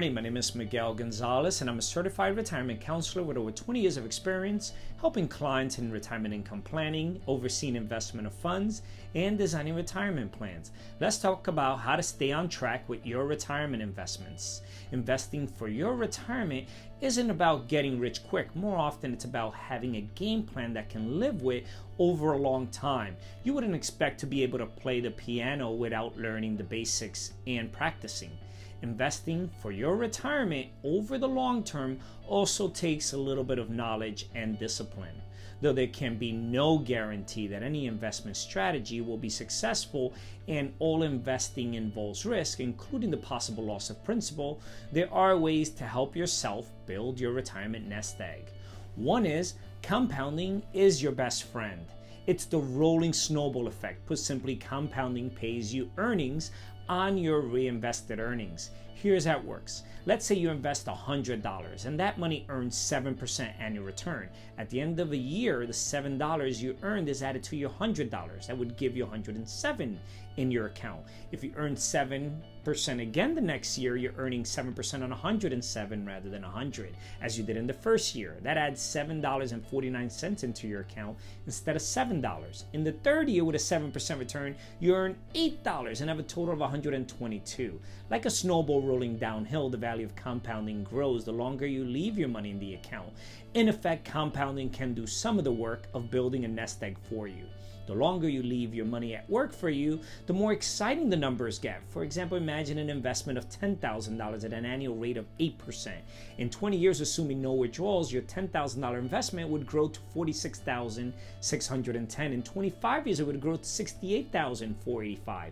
morning. My name is Miguel Gonzalez, and I'm a certified retirement counselor with over 20 years of experience helping clients in retirement income planning, overseeing investment of funds, and designing retirement plans. Let's talk about how to stay on track with your retirement investments. Investing for your retirement isn't about getting rich quick. More often, it's about having a game plan that can live with over a long time. You wouldn't expect to be able to play the piano without learning the basics and practicing. Investing for your retirement over the long term also takes a little bit of knowledge and discipline. Though there can be no guarantee that any investment strategy will be successful, and all investing involves risk, including the possible loss of principal, there are ways to help yourself build your retirement nest egg. One is compounding is your best friend. It's the rolling snowball effect. Put simply, compounding pays you earnings on your reinvested earnings. Here's how it works. Let's say you invest $100 and that money earns 7% annual return. At the end of a year, the $7 you earned is added to your $100. That would give you $107 in your account. If you earn 7% again the next year, you're earning 7% on 107 rather than 100, as you did in the first year. That adds $7.49 into your account instead of $7. In the third year, with a 7% return, you earn $8 and have a total of 122. Like a snowball rolling downhill, the value of compounding grows the longer you leave your money in the account. In effect, compounding can do some of the work of building a nest egg for you. The longer you leave your money at work for you, the more exciting the numbers get. For example, imagine an investment of $10,000 at an annual rate of 8%. In 20 years, assuming no withdrawals, your $10,000 investment would grow to $46,610. In 25 years, it would grow to $68,485.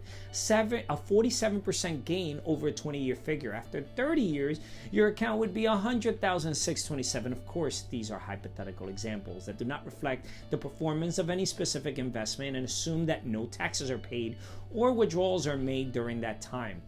A 47% gain over a 20-year figure. After 30 years, your account would be $100,627. Of course, these are hypothetical examples that do not reflect the performance of any specific investment and assume that no taxes are paid or withdrawals are made during that time.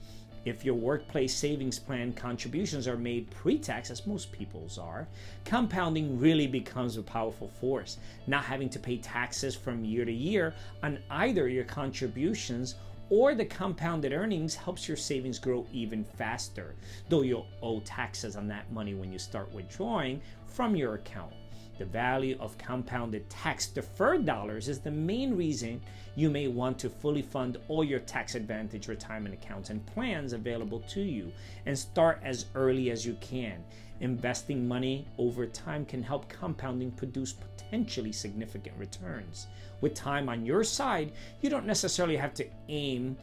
If your workplace savings plan contributions are made pre-tax, as most people's are, compounding really becomes a powerful force. Not having to pay taxes from year to year on either your contributions or the compounded earnings helps your savings grow even faster, though you'll owe taxes on that money when you start withdrawing from your account. The value of compounded tax-deferred dollars is the main reason you may want to fully fund all your tax-advantaged retirement accounts and plans available to you and start as early as you can. Investing money over time can help compounding produce potentially significant returns. With time on your side, you don't necessarily have to aim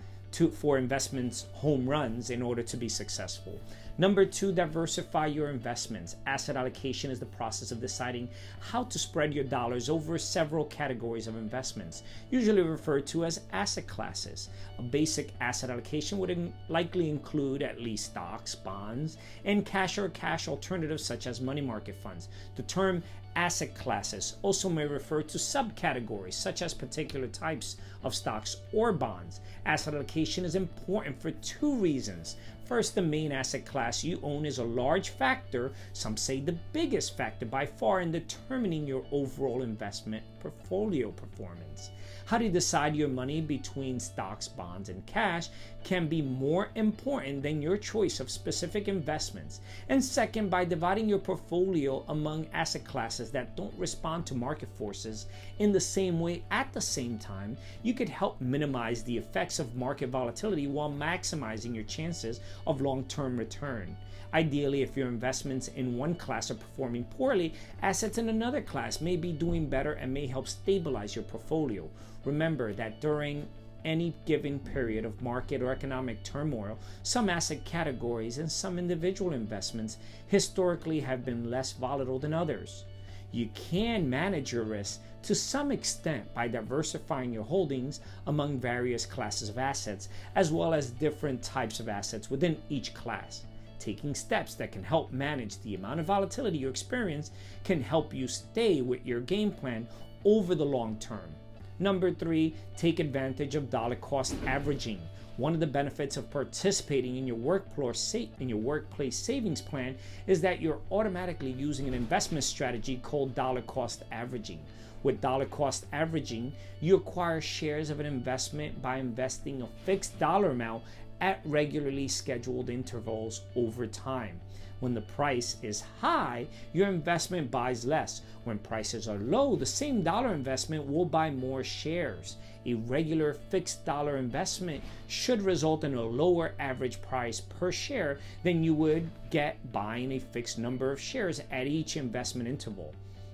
for investments home runs in order to be successful. Number 2, diversify your investments. Asset allocation is the process of deciding how to spread your dollars over several categories of investments, usually referred to as asset classes. A basic asset allocation would likely include at least stocks, bonds, and cash or cash alternatives such as money market funds. The term asset classes also may refer to subcategories such as particular types of stocks or bonds. Asset allocation is important for 2 reasons. First, the main asset class you own is a large factor, some say the biggest factor by far, in determining your overall investment portfolio performance. How to decide your money between stocks, bonds, and cash can be more important than your choice of specific investments. And second, by dividing your portfolio among asset classes that don't respond to market forces in the same way at the same time, you could help minimize the effects of market volatility while maximizing your chances of long-term return. Ideally, if your investments in one class are performing poorly, assets in another class may be doing better and may help stabilize your portfolio. Remember that during any given period of market or economic turmoil, some asset categories and some individual investments historically have been less volatile than others. You can manage your risk to some extent by diversifying your holdings among various classes of assets, as well as different types of assets within each class. Taking steps that can help manage the amount of volatility you experience can help you stay with your game plan over the long term. Number 3, take advantage of dollar cost averaging. One of the benefits of participating in your workplace savings plan is that you're automatically using an investment strategy called dollar cost averaging. With dollar cost averaging, you acquire shares of an investment by investing a fixed dollar amount at regularly scheduled intervals over time. When the price is high, your investment buys less. When prices are low, the same dollar investment will buy more shares. A regular fixed dollar investment should result in a lower average price per share than you would get buying a fixed number of shares at each investment interval.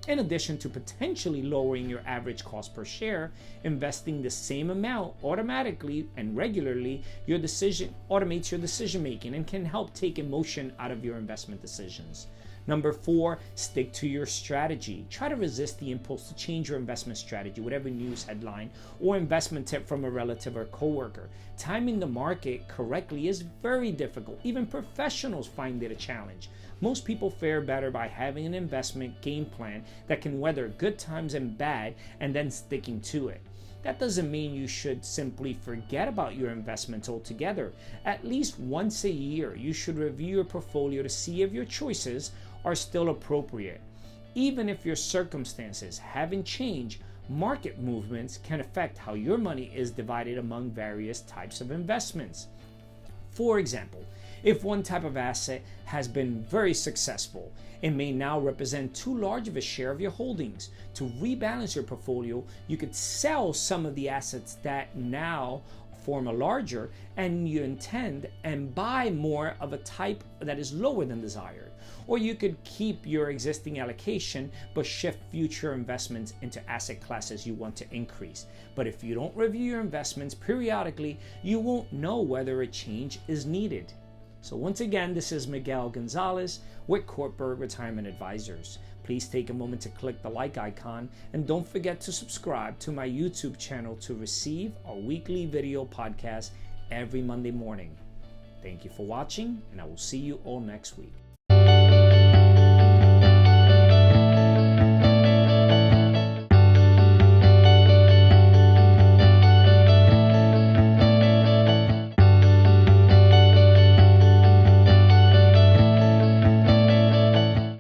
In addition to potentially lowering your average cost per share, investing the same amount automatically and regularly automates your decision making and can help take emotion out of your investment decisions. Number 4, stick to your strategy. Try to resist the impulse to change your investment strategy with every news headline or investment tip from a relative or coworker. Timing the market correctly is very difficult. Even professionals find it a challenge. Most people fare better by having an investment game plan that can weather good times and bad and then sticking to it. That doesn't mean you should simply forget about your investments altogether. At least once a year, you should review your portfolio to see if your choices are still appropriate. Even if your circumstances haven't changed, market movements can affect how your money is divided among various types of investments. For example, if one type of asset has been very successful, it may now represent too large of a share of your holdings. To rebalance your portfolio, you could sell some of the assets that now form a larger and you intend and buy more of a type that is lower than desired. Or you could keep your existing allocation but shift future investments into asset classes you want to increase. But if you don't review your investments periodically, you won't know whether a change is needed. So once again, this is Miguel Gonzalez with Cortburg Retirement Advisors. Please take a moment to click the like icon and don't forget to subscribe to my YouTube channel to receive our weekly video podcast every Monday morning. Thank you for watching, and I will see you all next week.